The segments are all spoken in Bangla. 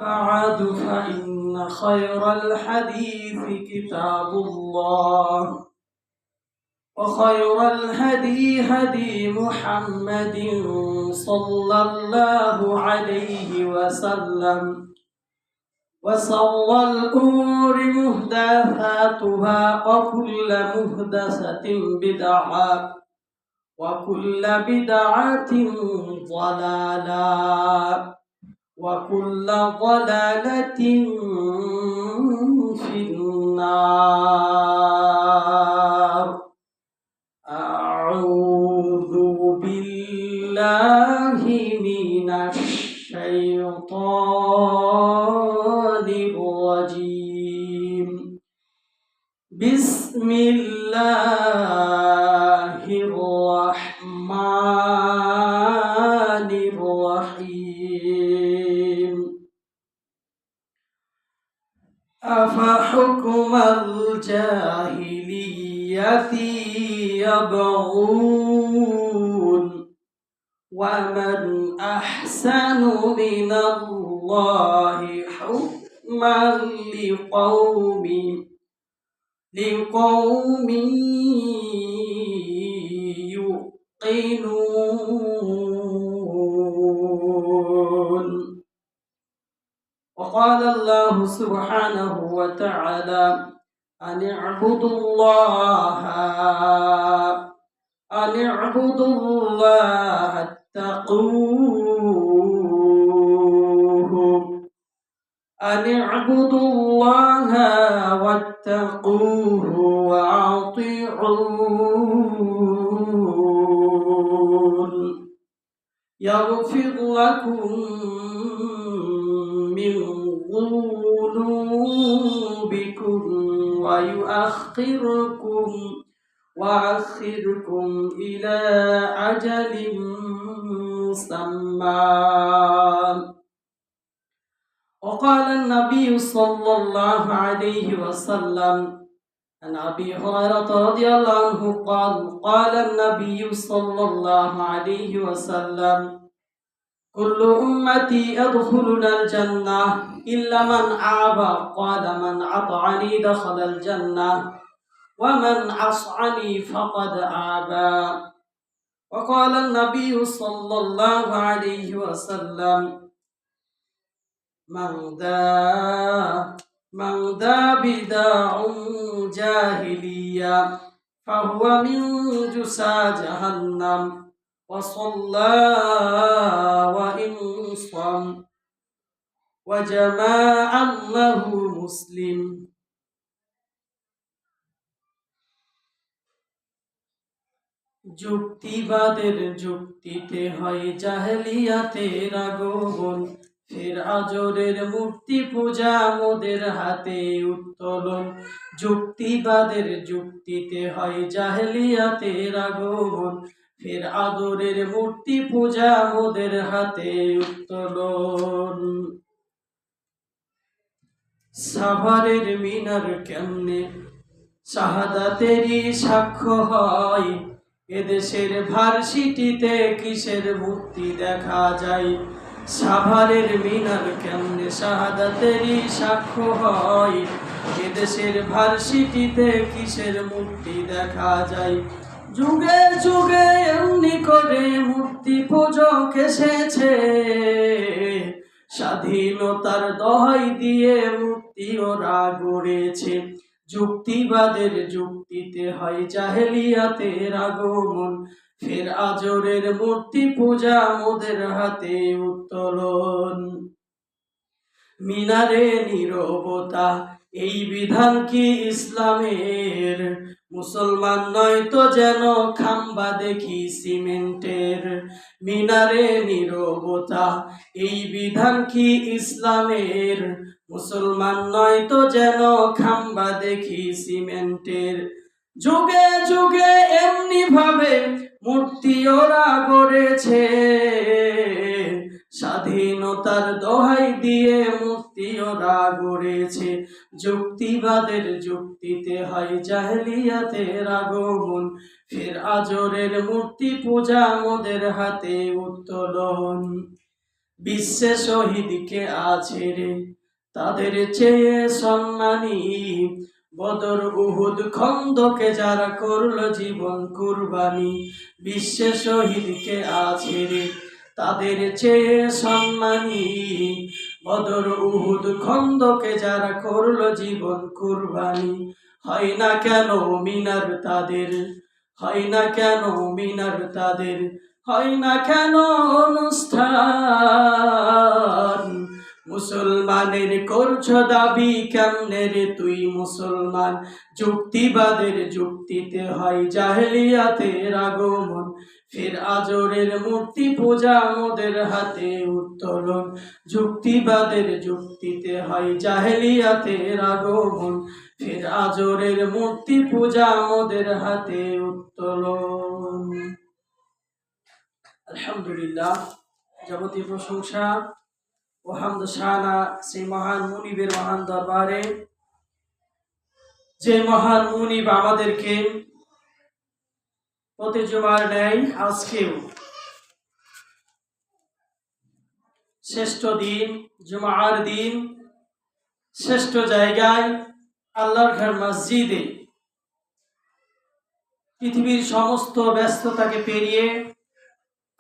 بعد فإن خير الحديث كتاب الله وخير الهدي هدي محمد صلى الله عليه وسلم وشر الأمور محدثاتها وكل محدثة بدعة وكل بدعة ضلالة وكل ضلالة في النار. أعوذ بالله من الشيطان الرجيم. بسم الله الرحمن الرحيم. أفحكم الجاهلية يبغون ومن أحسن من الله حكما لقوم يوقنون. وقال الله سبحانه وتعالى أن اعبدوا الله واتقوه وأطيعون يغفر لكم من ذنوبكم ويؤخركم إلى أجل مسمى. وقال النبي صلى الله عليه وسلم عن أبي هريرة رضي الله عنه قال النبي صلى الله عليه وسلم كل أمتي يدخلون الجنة إلا من أبى قال من أطعني دخل الجنة ومن عصاني فقد أبى. وقال النبي صلى الله عليه وسلم من ذا بداع جاهلية فهو من جسى جهنم وصلى وإن صام وجماع له مسلم. যুক্তিবাদের যুক্তিতে হয় জাহেলিয়াতের আগমন, ফের আজরের মূর্তি পূজা মোদের হাতে উত্তোলন। যুক্তিবাদের যুক্তিতে হয় জাহেলিয়াতের আগমন, ফের আদরের মূর্তি পূজা মোদের হাতে উত্তোলন। সাভারের মিনার কেমনে শাহাদাতেরই সাক্ষ্য হয়, এদেশের ভার্সিটিতে কিসের মূর্তি দেখা যায়। সাভারের মিনার কেমনে শাহাদাতেরই সাক্ষ্য হয়, এদেশের ভার্সিটিতে কিসের মূর্তি দেখা যায়। যুগে যুগে এমনি করে মূর্তি পূজক এসেছে, স্বাধীনতার দোহাই দিয়ে মূর্তি ওরা গড়েছে। যুক্তিবাদের যুক্তিতে হয় জাহেলিয়াতের আগমন, ফের আজরের মূর্তি পূজা মোদের হাতে উত্তোলন। মিনারে নীরবতা এই বিধান কি ইসলামের, মুসলমান নয় তো যেন খাম্বা দেখি সিমেন্টের। মিনারে নীরবতা এই বিধান কি ইসলামের, মুসলমান নয় তো যেন খাম্বা দেখি সিমেন্টের। যুগে যুগে এমনি ভাবে মূর্তি ওরা গড়েছে, স্বাধীনতার দোহাই দিয়ে মূর্তি ওরা গড়েছে। যুক্তিবাদের যুক্তিতে হয় জাহেলিয়াতের আগমন, ফের আজরের মূর্তি পূজা মোদের হাতে উত্তোলন। বিশ্বে শহীদকে আছে রে তাদের চেয়ে সম্মানী, বদর উহুদ খন্দকে যারা করলো জীবন কুরবানি। বিশ্বে শহীদকে আছে রে তাদের চেয়ে সম্মানী, বদর উহুদ খন্দকে যারা করলো জীবন কুরবানি। হয় না কেন মিনার তাদের, হয় না কেন মিনার তাদের, হয় না কেন অনুষ্ঠান। মুসলমানের করছো দাবি কেমনে রে তুই মুসলমান, যুক্তিবাদের যুক্তিতে হয় জাহেলিয়াতের আগমন। ফের আজরের মূর্তি পূজা মোদের হাতে উত্তোলন, যুক্তিবাদের যুক্তিতে হয় জাহেলিয়াতের আগমন। ফের আজরের মূর্তি পূজা মোদের হাতে উত্তোলন। আলহামদুলিল্লাহ, যাবতীয় প্রশংসা ও হামদ শানা সেই মহান মুনিবের মহান দরবারে, যে মহান মুনিব আমাদেরকে প্রতি জুমার ন্যায় আজকেও শ্রেষ্ঠ দিন, জুমার দিন, শ্রেষ্ঠ জায়গায় আল্লাহর ঘর মসজিদে পৃথিবীর সমস্ত ব্যস্ততাকে পেরিয়ে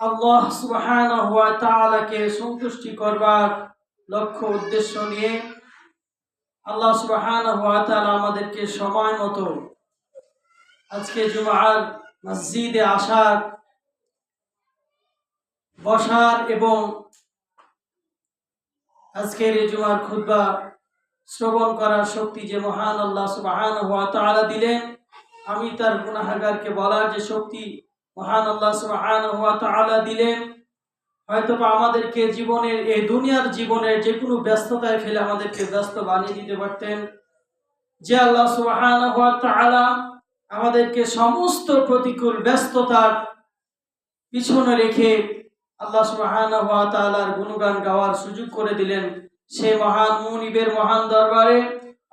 আল্লাহ সুবহানাহু ওয়া তাআলাকে সন্তুষ্টি করবার লক্ষ্য উদ্দেশ্য নিয়ে আল্লাহ সুবহানাহু ওয়া তাআলা আমাদেরকে সময় মতো আজকে জুমার মসজিদে আসার, বসার এবং আজকের এই জুমার খুতবা শ্রবণ করার শক্তি যে মহান আল্লাহ সুবহানাহু ওয়া তাআলা দিলেন, আমি তার গুনাহগারকে বলার যে শক্তি মহান আল্লাহ সুবহানাহু ওয়া তাআলা দিলেন, হয়তোবা আমাদেরকে জীবনের এই দুনিয়ার জীবনের যে কোনো ব্যস্ততায় ফেলে আমাদেরকে ব্যস্ত বানিয়ে দিতে পারতেন। যে আল্লাহ সুবহানাহু ওয়া তাআলা আমাদেরকে সমস্ত প্রতিকূল ব্যস্ততার পিছনে রেখে আল্লাহ সুবহানাহু ওয়া তাআলার গুণগান গাওয়ার সুযোগ করে দিলেন, সেই মহান মুনিবের মহান দরবারে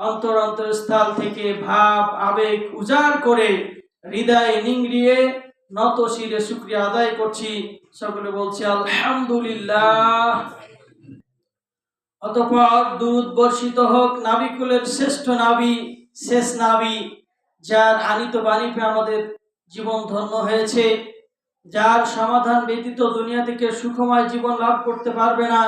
অন্তরস্থল থেকে ভাব আবেগ উজাড় করে হৃদয় নিংড়িয়ে নত শিরে শুকরিয়া আদায় করছি। সকলে বলছি আলহামদুলিল্লাহ। অতঃপর দুরূদ বর্ষিত হোক নাবিকুলের শ্রেষ্ঠ নাবি, শেষ নাবি, যার আনিত বাণী পেয়ে আমাদের জীবন ধন্য হয়েছে, যার সমাধান ব্যতীত দুনিয়া থেকে সুখময় জীবন লাভ করতে পারবে না,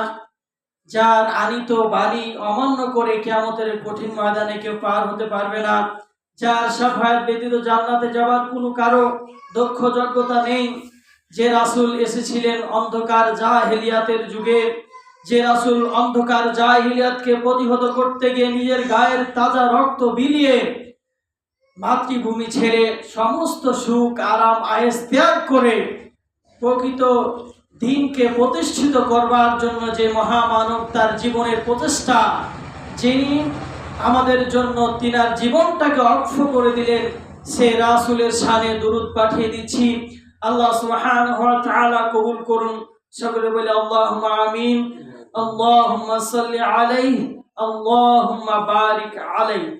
যার আনিত বাণী অমান্য করে কিয়ামতের কঠিন ময়দানে কেউ পার হতে পারবে না, যার শাফায়াত ব্যতীত জান্নাতে যাবার কোনো কারো দক্ষ যোগ্যতা নেই, যে রাসূল এসেছিলেন অন্ধকার জাহেলিয়াতের যুগে, যে রাসূল অন্ধকার জাহেলিয়াতকে প্রতিহত করতে গিয়ে নিজের গায়ের তাজা রক্ত বিলিয়ে মাতৃভূমি ছেড়ে সমস্ত সুখ আরাম আয়েশ ত্যাগ করে প্রকৃত দিনকে প্রতিষ্ঠিত করবার জন্য যে মহামানব তার জীবনের প্রচেষ্টা, যিনি আমাদের জন্য তিনার জীবনটাকে অক্ষ করে দিলেন, সে রাসূলের শানে দুরূদ পাঠিয়ে দিচ্ছি। আল্লাহ সুবহানাহু ওয়া তাআলা কবুল করুন। সকলে বলে আল্লাহুম্মা আমিন। আল্লাহুম্মা সাল্লি আলাইহি, আল্লাহুম্মা বারিক আলাইহি।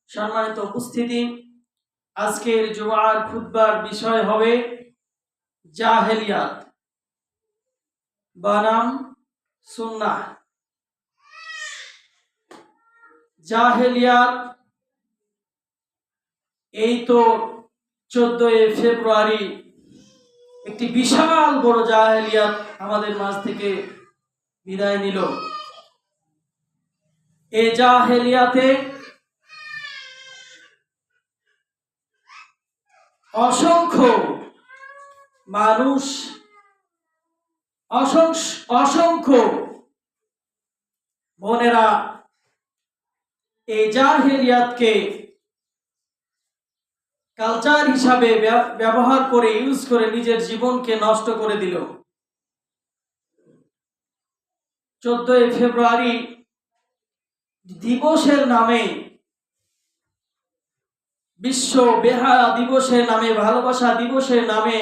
সম্মানিত উপস্থিতি, আজকের জুমার খুতবার বিষয় হবে জাহেলিয়াত বনাম সুন্নাহ। জাহেলিয়াত, এই তো 14 ফেব্রুয়ারি একটি বিশাল বড় জাহেলিয়াত আমাদের মাঝ থেকে বিদায় নিল। এই জাহেলিয়াতে অসংখ্য মানুষ, অসংখ্য বোনেরা এই জাহেলিয়াতকে কালচার হিসাবে ব্যবহার করে, ইউজ করে নিজের জীবনকে নষ্ট করে দিল। 14 ফেব্রুয়ারি দিবসের নামে, বিশ্ব বেহায়া দিবসের নামে, ভালোবাসা দিবসের নামে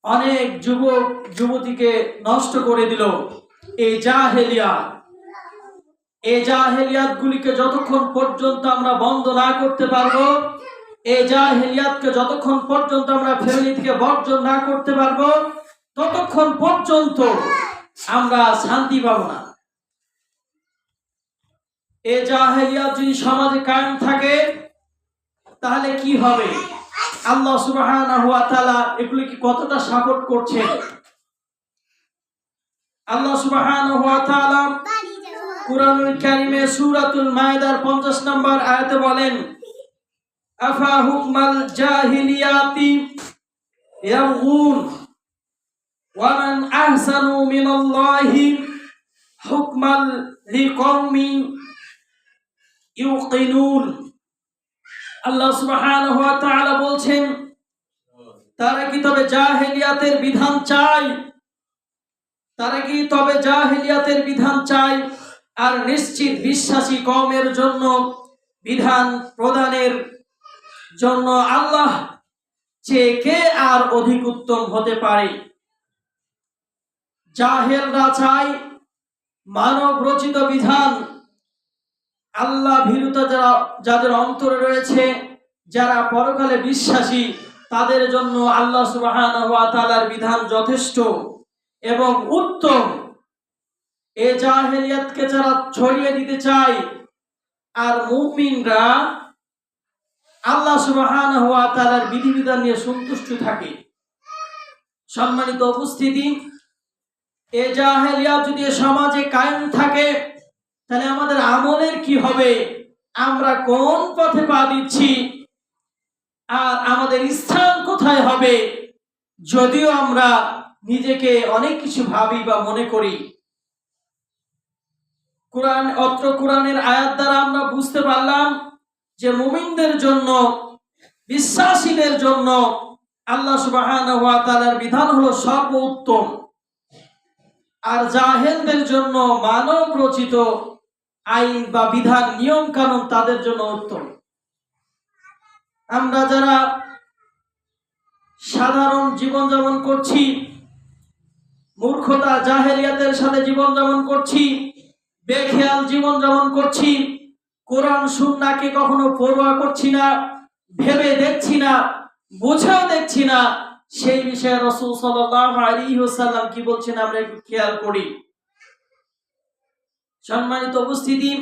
অনেক যুবক যুবতীকে নষ্ট করে দিল এই জাহেলিয়াত। এই জাহেলিয়াত গুলিকে যতক্ষণ পর্যন্ত আমরা বন্ধ না করতে পারবো, এই জাহেলিয়াতকে যতক্ষণ পর্যন্ত আমরা ফ্যামিলি থেকে বর্জন না করতে পারবো, ততক্ষণ পর্যন্ত আমরা শান্তি পাবো না। এ জাহেলিয়াত যদি সমাজে কায়েম থাকে তাহলে কি হবে? আল্লাহ সুবহানাহু ওয়া তাআলা এগুলো কি কতটা সাপোর্ট করছেন? আল্লাহ সুবহানাহু ওয়া তাআলা কুরআনুল কারীমে সূরাতুল মায়েদার 50 নম্বর আয়াতে বলেন, আফা হুকমাল জাহিলিয়াতি ইয়াবগুন ওয়া মান আহসানু মিনাল্লাহি হুকমান লিকওমিন ইউকিনুন। আল্লাহ সুবহানাহু ওয়া তাআলা বলছেন, তারা কি তবে জাহেলিয়াতের বিধান চায়? তারা কি তবে জাহেলিয়াতের বিধান চায়? আর নিশ্চিত বিশ্বাসী কওমের জন্য বিধান প্রদানের জন্য আল্লাহ চেয়ে কে আর অধিক উত্তম হতে পারে? জাহেলরা চায় মানব রচিত বিধান। আল্লাহ ভীরুতা যাদের অন্তরে রয়েছে, যারা পরকালে বিশ্বাসী, তাদের জন্য আল্লাহ সুবহানাহু ওয়া তাআলার বিধান যথেষ্ট এবং উত্তম। এ জাহেলিয়াতকে যারা ছড়িয়ে দিতে চায়, আর মুমিনরা আল্লাহ সুবহানাহু ওয়া তাআলার বিধিবিধান নিয়ে সন্তুষ্ট থাকে। সম্মানিত উপস্থিতি, এ জাহেলিয়াত যদি সমাজে কায়েম থাকে তাহলে আমাদের আমলের কি হবে? আমরা কোন পথে পা দিচ্ছি আর আমাদের স্থান কোথায় হবে? যদিও আমরা নিজেকে অনেক কিছু ভাবি বা মনে করি। কোরআনের আয়াত দ্বারা আমরা বুঝতে পারলাম যে মুমিনদের জন্য, বিশ্বাসীদের জন্য আল্লাহ সুবহানাহু ওয়া তাআলার বিধান হলো সর্বোত্তম, আর জাহেলদের জন্য মানব রচিত আইন বা বিধান, নিয়ম কানুন তাদের জন্য উত্তম। আমরা যারা সাধারণ জীবনযাপন করছি, মূর্খতা জাহেলিয়াতের সাথে জীবনযাপন করছি, বেখেয়াল জীবনযাপন করছি, কোরআন সুন্নাহকে কখনো পরোয়া করছি না, ভেবে দেখছি না, বুঝেও দেখছি না, সেই বিষয়ে রাসূল সাল্লাল্লাহু আলাইহি ওয়াসাল্লাম কি বলছেন আমরা একটু খেয়াল করি। সম্মানিত উপস্থিতি,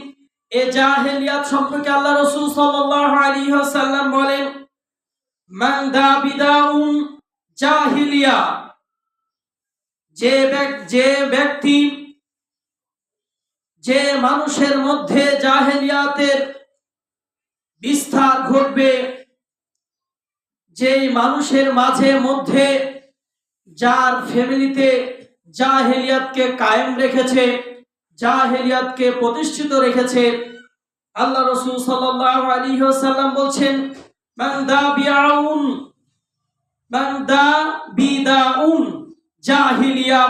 এ জাহেলিয়াত সম্পর্কে আল্লাহ রাসূল সাল্লাল্লাহু আলাইহি ওয়াসাল্লাম বলেন, মান দা বিদাউন জাহিলিয়া, যে ব্যক্তি, যে মানুষের মধ্যে জাহেলিয়াতের বিস্তার ঘটবে, যে মানুষের মাঝে মধ্যে, যার ফ্যামিলিতে জাহেলিয়াতকে কায়েম রেখেছে, জাহেলিয়াতকে প্রতিষ্ঠিত রেখেছে, আল্লাহ রাসূল সাল্লাল্লাহু আলাইহি ওয়াসাল্লাম বলছেন, মান দা বিদাউন জাহিলিয়া,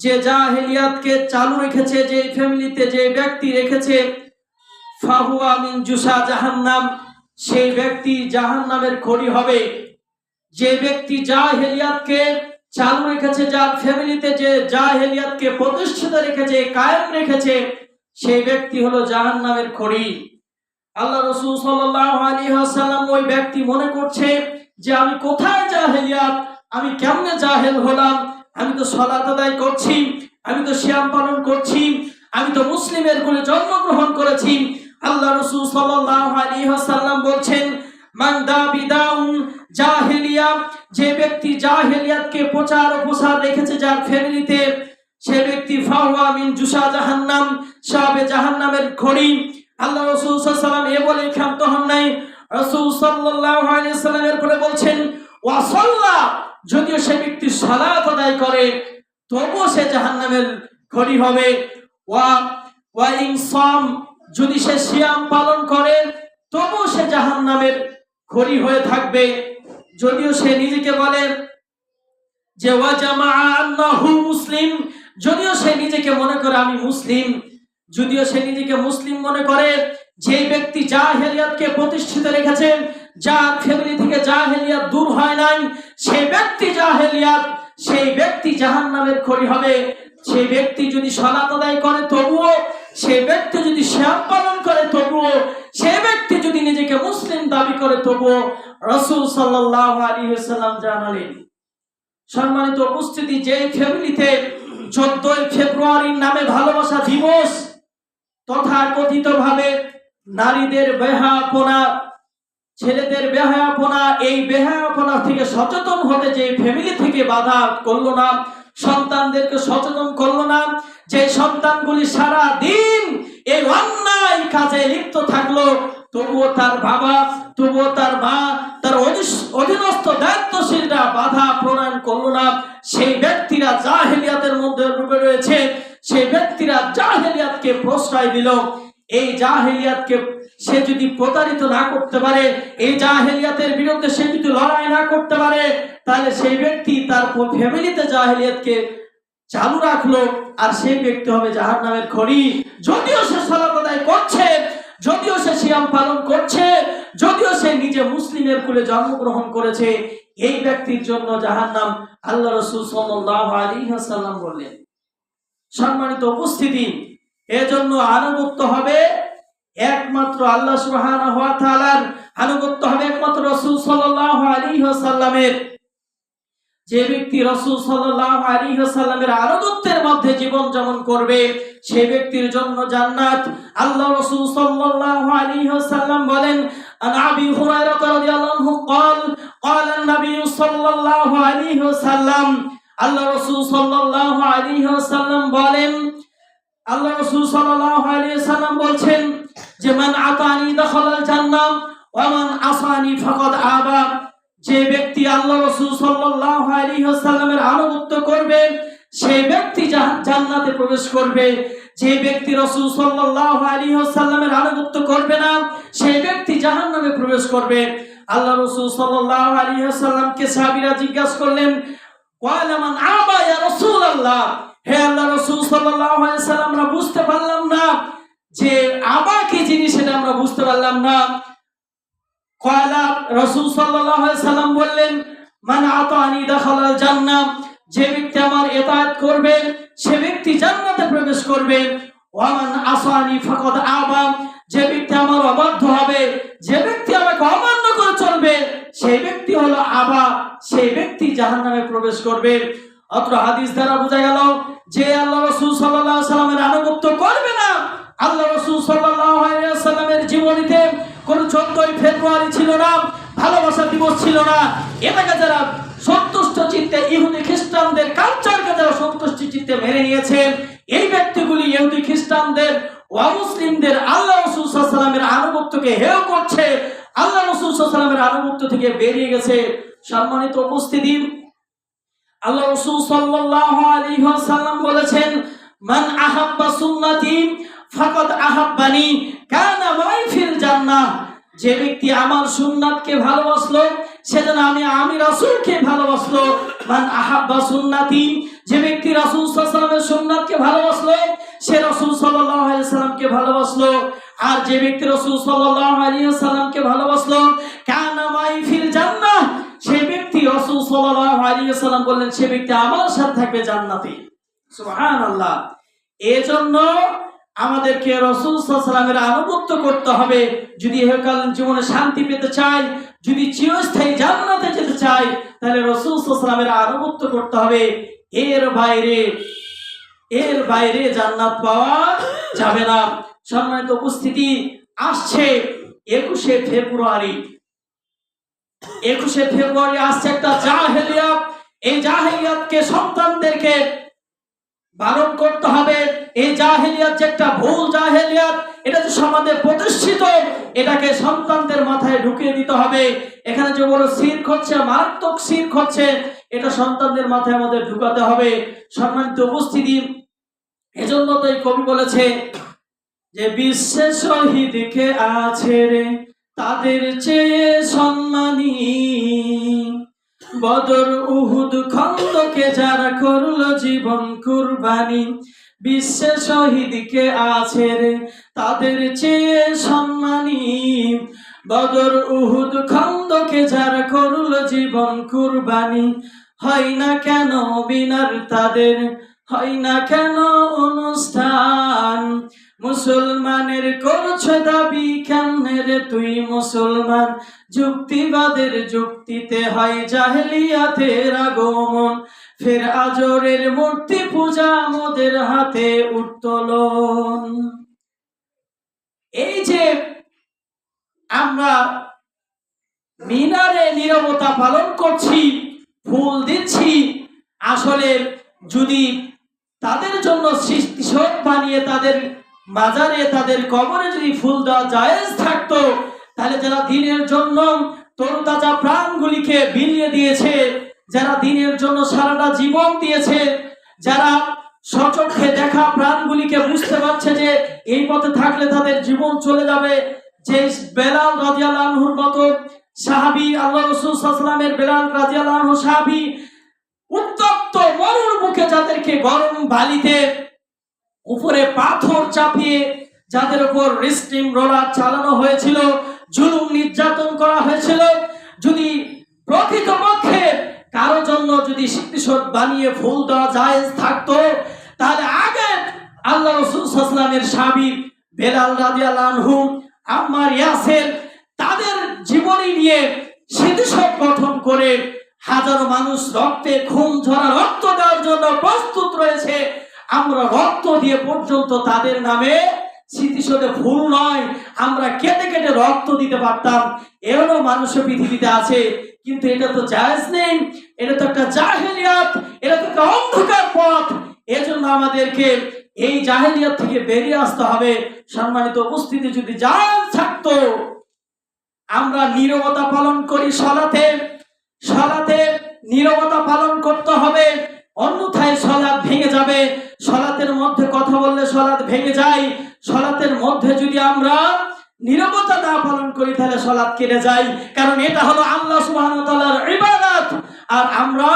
যে জাহেলিয়াতকে চালু রেখেছে, যে ফ্যামিলিতে যে ব্যক্তি রেখেছে, ফাহুয়া মিন জুসা জাহান্নাম, সেই ব্যক্তি জাহান্নামের খড়ি হবে। যে ব্যক্তি জাহেলিয়াতকে চালু রেখেছে, যার ফ্যামিলিতে যে জাহেলিয়াতকে প্রতিষ্ঠিত রেখেছে, কায়েম রেখেছে, সেই ব্যক্তি হলো জাহান্নামের খড়ি। আল্লাহ রাসূল সাল্লাল্লাহু আলাইহি ওয়াসাল্লাম ওই ব্যক্তি মনে করছে যে আমি কোথায় জাহেলিয়াত, আমি কেমনে জাহেল হলাম, আমি তো সালাত আদায় করছি, আমি তো সিয়াম পালন করছি, আমি তো মুসলিমের কুলে জন্মগ্রহণ করেছি। আল্লাহ রাসূল সাল্লাল্লাহু আলাইহি ওয়াসাল্লাম বলছেন, মান দা বিদাউন জাহিলিয়া, যে ব্যক্তি জাহেলিয়াতকে প্রচার ও প্রসার রেখেছে যার ফ্যামিলিতে, সে ব্যক্তি ফাহুয়া মিন জুসা জাহান্নাম, সাবে জাহান্নামের খড়ি। আল্লাহ রাসূল সাল্লাল্লাহু আলাইহি ওয়াসাল্লাম এ বলে ক্ষান্ত হন নাই। রাসূল সাল্লাল্লাহু আলাইহি ওয়াসাল্লাম এরপরে বলছেন, ওয়া সাল্লা, যদিও সে ব্যক্তি সালাত আদায় করে তবুও সে জাহান্নামের খড়ি হবে। ওয়া ইনসাম, যদি সে সিয়াম পালন করে তবুও সে জাহান্নামের খড়ি হয়ে থাকবে। যদিও সে নিজেকে বলে যে ওয়া জামাআ আন্নাহু মুসলিম, যদিও সে নিজেকে মনে করে আমি মুসলিম, যদিও সে নিজেকে মুসলিম মনে করে, যে ব্যক্তি জাহেলিয়াতকে প্রতিষ্ঠিত রেখেছে, যার ফ্যামিলি থেকে জাহেলিয়াত দূর হয় নাই, সেই ব্যক্তি জাহেলিয়াত, সেই ব্যক্তি জাহান্নামের খড়ি হবে। সেই ব্যক্তি যদি সালাত আদায় করে তবুও, সেই ব্যক্তি যদি সিয়াম পালন করে তবুও, সেই ব্যক্তি যদি নিজেকে মুসলিম দাবি করে তবুও, রাসূল সাল্লাল্লাহু আলাইহি ওয়াসাল্লাম জানালেন সম্মানিত উপস্থিতি, যে ফ্যামিলিতে 14 ফেব্রুয়ারির নামে ভালোবাসা দিবস তথা কথিত ভাবে নারীদের বেহায়াপনা, ছেলেদের বেহায়াপনা, এই বেহায়াপনা থেকে সচেতন হতে যে ফ্যামিলি থেকে বাধা করলো না, সন্তানদেরকে সচেতন করলো না, যে সন্তানগুলি সারা দিন এই অন্যায় কাজে লিপ্ত থাকলো, তবুও তার বাবা, তবুও তার মা, তার অধীনস্থ দায়িত্বশীলরা বাধা প্রণয়ন করলো না, সেই ব্যক্তিরা জাহেলিয়াতের মধ্যে ডুবে রয়েছে, সেই ব্যক্তিরা জাহেলিয়াতকে প্রশ্রয় দিল। এই জাহেলিয়াতকে সে যদি প্রতারিত না করতে পারে, এই জাহেলিয়াতের বিরুদ্ধে সে যদি লড়াই না করতে পারে, তাহলে সেই ব্যক্তি তার ফ্যামিলিতে জাহেলিয়াতকে চালু রাখলো, আর সেই ব্যক্তি হবে জাহান্নামের খড়ি। যদিও সে সালাত আদায় করছে, যদিও সে সিয়াম পালন করছে, যদিও সে নিজে মুসলিমের কুলে জন্মগ্রহণ করেছে, এই ব্যক্তির জন্য জাহান্নাম। আল্লাহ রাসূল সাল্লাল্লাহু আলাইহি ওয়াসাল্লাম বললেন। সম্মানিত উপস্থিতি, এজন্য আনুগত্য হবে একমাত্র আল্লাহ সুবহানাহু ওয়া তাআলার, আনুগত্য হবে একমাত্র রাসূল সাল্লাল্লাহু আলাইহি ওয়াসাল্লামের। যে ব্যক্তি রাসূল সাল্লাল্লাহু আলাইহি ওয়াসাল্লামের আনুগত্যের মধ্যে জীবন যাপন করবে, সেই ব্যক্তির জন্য জান্নাত। আল্লাহ রাসূল সাল্লাল্লাহু আলাইহি ওয়াসাল্লাম বলেন, আন আবি হুরায়রা রাদিয়াল্লাহু আনহু قال قال النبي সাল্লাল্লাহু আলাইহি ওয়াসাল্লাম, আল্লাহ রাসূল সাল্লাল্লাহু আলাইহি ওয়াসাল্লাম বলেন, আল্লাহ রাসূল সাল্লাল্লাহু আলাইহি ওয়াসাল্লাম বলছেন যে মান আতানি দাখালাল জান্নাহ ওয়া মান আসানি ফাকাদ আবা। যে ব্যক্তি আল্লাহ রাসূল সাল্লাল্লাহু আলাইহি ওয়াসাল্লামের আনুগত্য করবে, সেই ব্যক্তি জান্নাতে প্রবেশ করবে। যে ব্যক্তি রাসূল সাল্লাল্লাহু আলাইহি ওয়াসাল্লামের আনুগত্য করবে না, সেই ব্যক্তি জাহান্নামে প্রবেশ করবে। আল্লাহ রাসূল সাল্লাল্লাহু আলাইহি ওয়াসাল্লামকে সাহাবীরা জিজ্ঞাসা করলেন, ক্বালা মান আবা ইয়া রাসূলুল্লাহ, হে আল্লাহ রাসূল সাল্লাল্লাহু আলাইহি ওয়াসাল্লাম, আমরা বুঝতে পারলাম না যে আবা কি জিনিস, সেটা আমরা বুঝতে পারলাম না। ক্বালা, রাসূল সাল্লাল্লাহু আলাইহি ওয়াসাল্লাম বললেন, মান আতানি দাখালাল জান্নাহ, যে ব্যক্তি আমার ইতাআত করবে, সে ব্যক্তি জান্নাতে প্রবেশ করবে। ওয়া মান আসানি ফাকাদ আবা, যে ব্যক্তি আমার অবাধ্য হবে, যে ব্যক্তি আমাকে অমান্য করে চলবে, সেই ব্যক্তি হলো আবা, সেই ব্যক্তি জাহান্নামে প্রবেশ করবে। অত্র হাদিস দ্বারা বোঝা গেল যে আল্লাহ রাসূল সাল্লাল্লাহু আলাইহি ওয়াসাল্লামের আনুগত্য করবে না, আল্লাহ রাসূল সাল্লাল্লাহু আলাইহি ওয়াসাল্লামের জীবনীতে কোন 14 ফেব্রুয়ারি ছিল না, ভালোবাসা দিবস ছিল না। এটাকে যারা সন্তুষ্ট চিত্তে ইহুদি খ্রিস্টানদের কালচারকে যারা সন্তুষ্ট চিত্তে মেনে নিয়েছে, এই ব্যক্তিগুলি ইহুদি খ্রিস্টানদের ও মুসলিমদের আল্লাহ রাসূল সাল্লাল্লাহু আলাইহি ওয়াসাল্লামের আনুগত্যকে হেয় করছে, আল্লাহ রাসূল সাল্লাল্লাহু আলাইহি ওয়াসাল্লামের আনুগত্য থেকে বেরিয়ে গেছে। সম্মানিত উপস্থিতি, আল্লাহ রাসূল সাল্লাল্লাহু আলাইহি ওয়াসাল্লাম বলেছেন, মান আহাব্বা সুন্নতি ফাকাদ আহাব্বানি কানা মাই ফিল জান্নাহ। যে ব্যক্তি আমার সুন্নাতকে ভালোবাসলো, সেজন্য আমি রাসূলকে ভালোবাসলো। মান আহাব্বা সুন্নতি, যে ব্যক্তি রাসূল সাল্লাল্লাহু আলাইহি ওয়াসাল্লামের সুন্নাতকে ভালোবাসলো, সে রাসূল সাল্লাল্লাহু আলাইহি ওয়াসাল্লামকে ভালোবাসলো। আর যে ব্যক্তি রাসূল সাল্লাল্লাহু আলাইহি ওয়াসাল্লামকে ভালোবাসলো, কানা মাই ফিল জান্নাহ, সেই ব্যক্তি রাসূল সাল্লাল্লাহু আলাইহি ওয়াসাল্লাম বললেন, সে ব্যক্তি আমার সাথে থাকবে জান্নাতে। সুবহানাল্লাহ। এজন্য আমাদেরকে রাসূল সাল্লাল্লাহু আলাইহি ওয়াসাল্লামের আনুগত্য করতে হবে। যদি ইহকালীন জীবনে শান্তি পেতে চাই, যদি চিরস্থায়ী জান্নাতে যেতে চাই, তাহলে রাসূল সাল্লাল্লাহু আলাইহি ওয়াসাল্লামের আনুগত্য করতে হবে। এর বাইরে জান্নাত পাওয়া যাবে না। সম্মানিত উপস্থিতি, আসছে 21শে ফেব্রুয়ারি। 21শে ফেব্রুয়ারি আসছে একটা জাহেলিয়াত। এই জাহেলিয়াতকে সন্তানদেরকে বারণ করতে হবে। এই জাহেলিয়াত যে একটা ভুল জাহেলিয়াত, এটা যে সমাজে প্রতিষ্ঠিত, এটাকে সন্তানদের মাথায় ঢুকিয়ে দিতে হবে। এখানে যে বড় শিরক হচ্ছে, মারাত্মক শিরক হচ্ছে, এটা সন্তানদের মাথায় আমাদের ঢুকাতে হবে। সম্মানিত উপস্থিতি, এজন্য তো এই কবি বলেছে যে বিশ্বে শহীদ কে আছে রে তাদের চেয়ে সম্মানী, বদর উহুদ খন্দকে যারা করলো জীবন কুরবানি। বিশ্বে শহীদ কে আছে রে তাদের চেয়ে সম্মানী, বদর উহুদ খন্দকে যারা করলো জীবন কুরবানি। হয় না কেন বিনার তাদের, হয় না কেন অনুষ্ঠান, মুসলমানের করছে দাবি কেমনে রে তুই মুসলমান, যুক্তিবাদের যুক্তিতে হয় জাহেলিয়াতের আগমন, ফের আজরের মূর্তি পূজা মোদের হাতে উত্তোলন। এই যে আমরা মিনারে নীরবতা পালন করছি, ফুল দিচ্ছি, আসলে যদি তাদের জন্য সৃষ্টিশোধ বানিয়ে তাদের মাজারে তাদের কবরে যদি ফুল দেওয়া জায়েজ থাকতো, তাহলে যারা দিনের জন্য তরুতাজা প্রাণগুলিকে বিলিয়ে দিয়েছে, যারা দিনের জন্য সারাটা জীবন দিয়েছে, যারা সচক্ষে দেখা প্রাণগুলিকে বুঝতে পারছে যে এই পথে থাকলে তাদের জীবন চলে যাবে, যে বেলাল রাদিয়াল্লাহু আনহুর মতো সাহাবী, আল্লাহ রাসূল সাল্লাল্লাহু আলাইহি ওয়াসাল্লামের বেলাল রাদিয়াল্লাহু আনহু সাহাবী, উত্তপ্ত মরুর মুখে যাদেরকে গরম বালিতে উপরে পাথর চাপিয়ে যাদের উপর রিস্টিম রোলার চালানো হয়েছিল, জুলুম নির্যাতন করা হয়েছিল, যদি প্রকৃতপক্ষে কারো জন্য যদি স্মৃতিশোধ বানিয়ে ফুল দেওয়া জায়েজ থাকতো, তাহলে আগে আল্লাহ রাসূল সাল্লাল্লাহু আলাইহি ওয়াসাল্লামের সাহাবী বেলাল রাদিয়াল্লাহু আনহু, আম্মার, ইয়াসির, তাদের জীবনী নিয়ে স্মৃতিশোধ গঠন করে হাজারো মানুষ রক্তে খুন ঝরা রক্ত দেওয়ার জন্য প্রস্তুত রয়েছে, আমরা রক্ত দিয়ে পর্যন্ত তাদের নামে স্মৃতিশোধে ফুল নয়, আমরা কেটে কেটে রক্ত দিতে পারতাম। এরও মানুষ পৃথিবীতে আছে, কিন্তু এটা তো জায়েজ নেই, এটা তো একটা জাহেলিয়াত, এটা তো একটা অন্ধকার পথ। এজন্য আমাদেরকে এই জাহেলিয়াত থেকে বেরিয়ে আসতে হবে। সম্মানিত উপস্থিতি, যদি জায়েজ থাকতো আমরা নীরবতা পালন করি সালাতে, সালাতে নীরবতা পালন করতে হবে, অন্যথায় সালাত ভেঙে যাবে। সালাতের মধ্যে কথা বললে সালাত ভেঙে যায়, সালাতের মধ্যে যদি আমরা নীরবতা না পালন করি তাহলে সালাত কেটে যায়, কারণ এটা হলো আল্লাহ সুবহানাহু ওয়া তাআলার ইবাদত। আর আমরা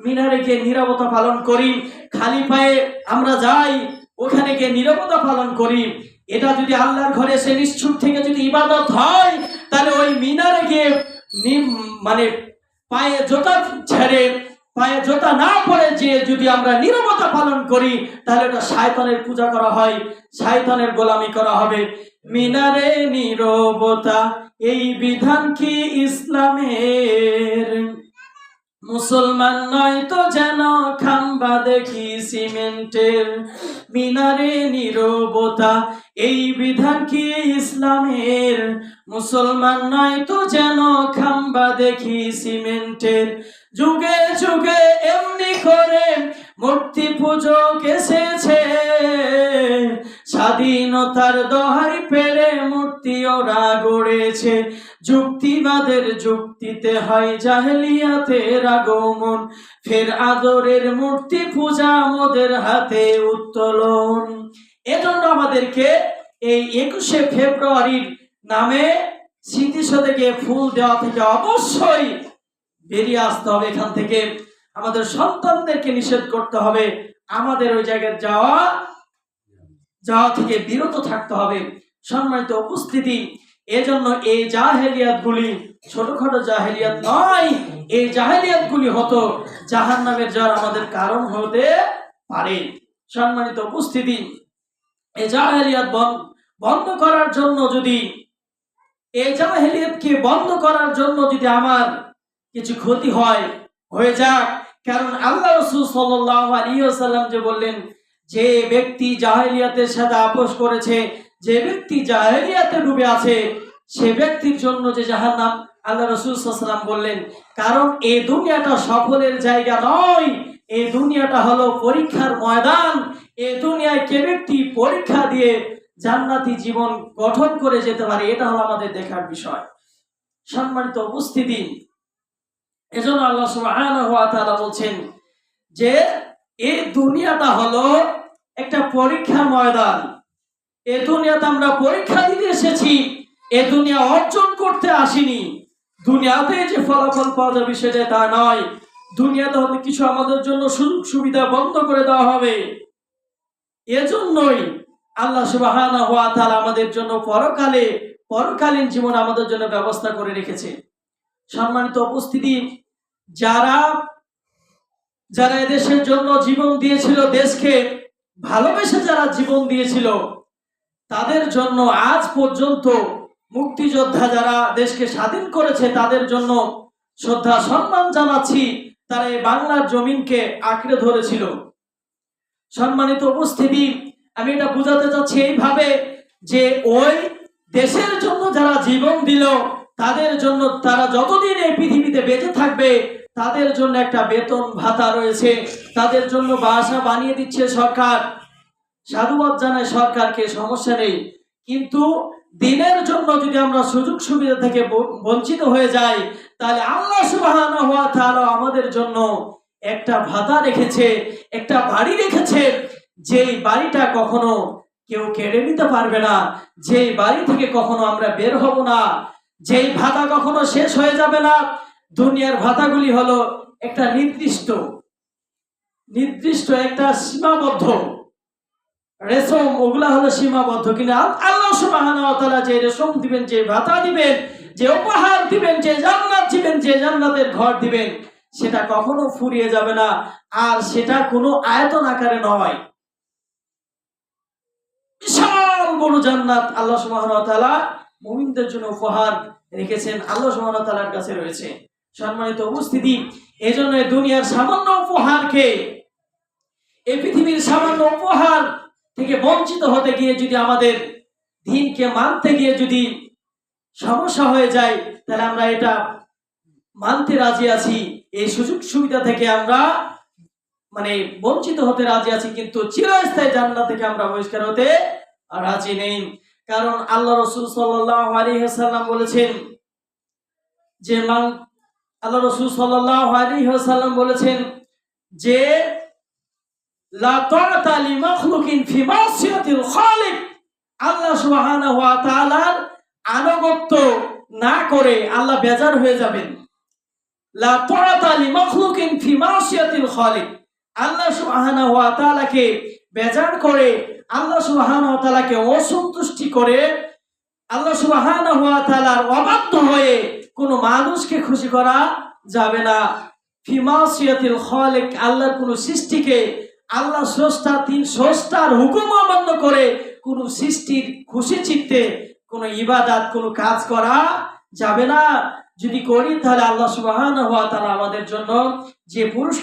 মিনারে গিয়ে নীরবতা পালন করি, খালি পায়ে আমরা যাই, ওখানে গিয়ে নীরবতা পালন করি। এটা যদি আল্লাহর ঘরে সে নিশ্চুপ থেকে যদি ইবাদত হয়, তাহলে ওই মিনারে গিয়ে মানে পায়ে জোতা ছেড়ে, পায়ে জোতা না পড়ে যে যদি আমরা নীরবতা পালন করি, তাহলে এটা শয়তানের পূজা করা হয়, শয়তানের গোলামি করা হবে। মিনারে নীরবতা এই বিধান কি ইসলামের, মুসলমান নয় তো যেন খাম্বা দেখি সিমেন্টের। মিনারে নীরবতা এই বিধান কি ইসলামের, মুসলমান নয় তো যেন খাম্বা দেখি সিমেন্টের। যুগে যুগে এমনি করে মূর্তি পূজক এসেছে, স্বাধীনতার দোহাই পেরে মূর্তি ওরা গড়েছে। যুক্তিবাদের যুক্তিতে হয় জাহেলিয়াতের আগমন, ফের আদরের মূর্তি পূজা মোদের হাতে উত্তোলন। এজন্য আমাদেরকে এই 21শে ফেব্রুয়ারির নামে স্মৃতিসৌধে গিয়ে ফুল দেওয়া থেকে অবশ্যই বেরিয়ে আসতে হবে। এখান থেকে আমাদের সন্তানদেরকে নিষেধ করতে হবে, আমাদের ওই জায়গায় যাওয়া থেকে বিরত থাকতে হবে। সম্মানিত উপস্থিতি, এজন্য এই জাহেলিয়াত গুলি ছোটখাটো জাহেলিয়াত নয়, এই জাহেলিয়াত গুলি হতো জাহান্নামের যাওয়ার আমাদের কারণ হতে পারে। সম্মানিত উপস্থিতি, এই জাহেলিয়াত বন্ধ করার জন্য যদি এই জাহেলিয়াতকে বন্ধ করার জন্য যদি আমার কিছু ক্ষতি হয়ে যাক, কারণ আল্লাহ রাসূল সাল্লাল্লাহু আলাইহি ওয়াসাল্লাম যে বললেন, যে ব্যক্তি জাহেলিয়াতের সাথে আপোষ করেছে, যে ব্যক্তি জাহেলিয়াতে ডুবে আছে, সে ব্যক্তির জন্য যে জাহান্নাম, আল্লাহ রাসূল সাল্লাল্লাহু আলাইহি ওয়াসাল্লাম বললেন। কারণ এই দুনিয়াটা সফলের জায়গা নয়, এই দুনিয়াটা হলো পরীক্ষার ময়দান। এই দুনিয়ায় কে ব্যক্তি পরীক্ষা দিয়ে জান্নাতি জীবন গঠন করে যেতে পারে, এটা হলো আমাদের দেখার বিষয়। সম্মানিত উপস্থিতি, এজন্য আল্লাহ সুবহানাহু ওয়া তাআলা বলছেন যে এই দুনিয়াটা হলো একটা পরীক্ষার ময়দান। এই দুনিয়াতে আমরা পরীক্ষা দিতে এসেছি, এই দুনিয়া অর্জন করতে আসিনি। দুনিয়াতে যে ফলাফল পাওয়া যাবে সেটা তা নয়, দুনিয়াতে হয়তো কিছু আমাদের জন্য সুযোগ সুবিধা বন্ধ করে দেওয়া হবে। এজন্যই আল্লাহ সুবহানাহু ওয়া তাআলা আমাদের জন্য পরকালীন জীবন আমাদের জন্য ব্যবস্থা করে রেখেছে। সম্মানিত উপস্থিতি, যারা এদেশের জন্য জীবন দিয়েছিল, দেশকে ভালোবেসে যারা জীবন দিয়েছিল, তাদের জন্য আজ পর্যন্ত মুক্তিযোদ্ধা যারা দেশকে স্বাধীন করেছে তাদের জন্য শ্রদ্ধা সম্মান জানাচ্ছি। তারা এই বাংলার জমিনকে আঁকড়ে ধরেছিল। সম্মানিত উপস্থিতি, আমি এটা বোঝাতে চাচ্ছি এইভাবে যে ওই দেশের জন্য যারা জীবন দিল তাদের জন্য, তারা যতদিন এই পৃথিবীতে বেঁচে থাকবে তাদের জন্য একটা বেতন ভাতা রয়েছে, তাদের জন্য বাসা বানিয়ে দিচ্ছে সরকার। সাধুবাদ জানায় সরকারকে, সমস্যা নেই। কিন্তু দিনের জন্য যদি আমরা সুযোগ সুবিধা থেকে বঞ্চিত হয়ে যাই, তাহলে আল্লাহ সুবহানাহু ওয়া তাআলা আমাদের জন্য একটা ভাতা রেখেছে, একটা বাড়ি রেখেছে, যেই বাড়িটা কখনো কেউ কেড়ে নিতে পারবে না, যেই বাড়ি থেকে কখনো আমরা বের হব না, যেই ভাতা কখনো শেষ হয়ে যাবে না। দুনিয়ার ভাতাগুলি হলো একটা নির্দিষ্ট একটা সীমাবদ্ধ রেশম, ওগুলা হলো সীমাবদ্ধ। কিন্তু আল্লাহ সুবহানাহু ওয়া তাআলা যে রেশম দিবেন, যে ভাতা দিবেন, যে উপহার দিবেন, যে জান্নাত দিবেন, যে জান্নাতের ঘর দিবেন, সেটা কখনো ফুরিয়ে যাবে না। আর সেটা কোনো আয়তন আকারে নয়, বিশাল বড় জান্নাত আল্লাহ সুবহানাহু ওয়া তাআলা মুমিনদের জন্য উপহার রেখেছেন, আল্লাহ সুবহানাহু ওয়া তাআলার কাছে রয়েছে। সম্মানিত উপস্থিতি, এজন্য দুনিয়ার সামান্য উপহারকে, এই পৃথিবীর সামান্য উপহার থেকে বঞ্চিত হতে গিয়ে যদি আমাদের দিনকে মানতে গিয়ে যদি সমস্যা হয়ে যায়, তাহলে আমরা এটা মানতে রাজি আছি। এই সুযোগ সুবিধা থেকে আমরা বঞ্চিত হতে রাজি আছি, কিন্তু চিরস্থায়ী জান্নাত থেকে আমরা বহিষ্কার হতে রাজি নেই। কারণ আল্লাহ রাসূল সাল্লাল্লাহু আলাইহি ওয়াসাল্লাম বলেছেন যে যে লা তাআতা লি মাখলুকিন ফি মাসিয়াতিল খালিক, আল্লাহ সুবহানাহু ওয়া তাআলার আনুগত্য না করে আল্লাহ বেজার হয়ে যাবেন। লা তাআতা লি মাখলুকিন ফি মাসিয়াতিল খালিক, আল্লাহ সুবহানাহু ওয়া তাআলাকে বেজার করে, আল্লাহ সুবহানাহু ওয়া তাআলাকে অসন্তুষ্টি করে, আল্লাহ সুবহানাহু ওয়া তাআলার অবাধ্য হয়ে কোনো মানুষকে খুশি করা যাবে না। ফি মাসিয়াতিল খালিক, আল্লাহর কোনো সৃষ্টিকে, আল্লাহ স্রষ্টা, তিন স্রষ্টার হুকুম অমান্য করে কোনো সৃষ্টির খুশি চিত্তে কোনো ইবাদত, কোনো কাজ করা যাবে না। যদি করি তাহলে আল্লাহ সুবহানাহু ওয়া তাআলা আমাদের জন্য যে পুরস্কার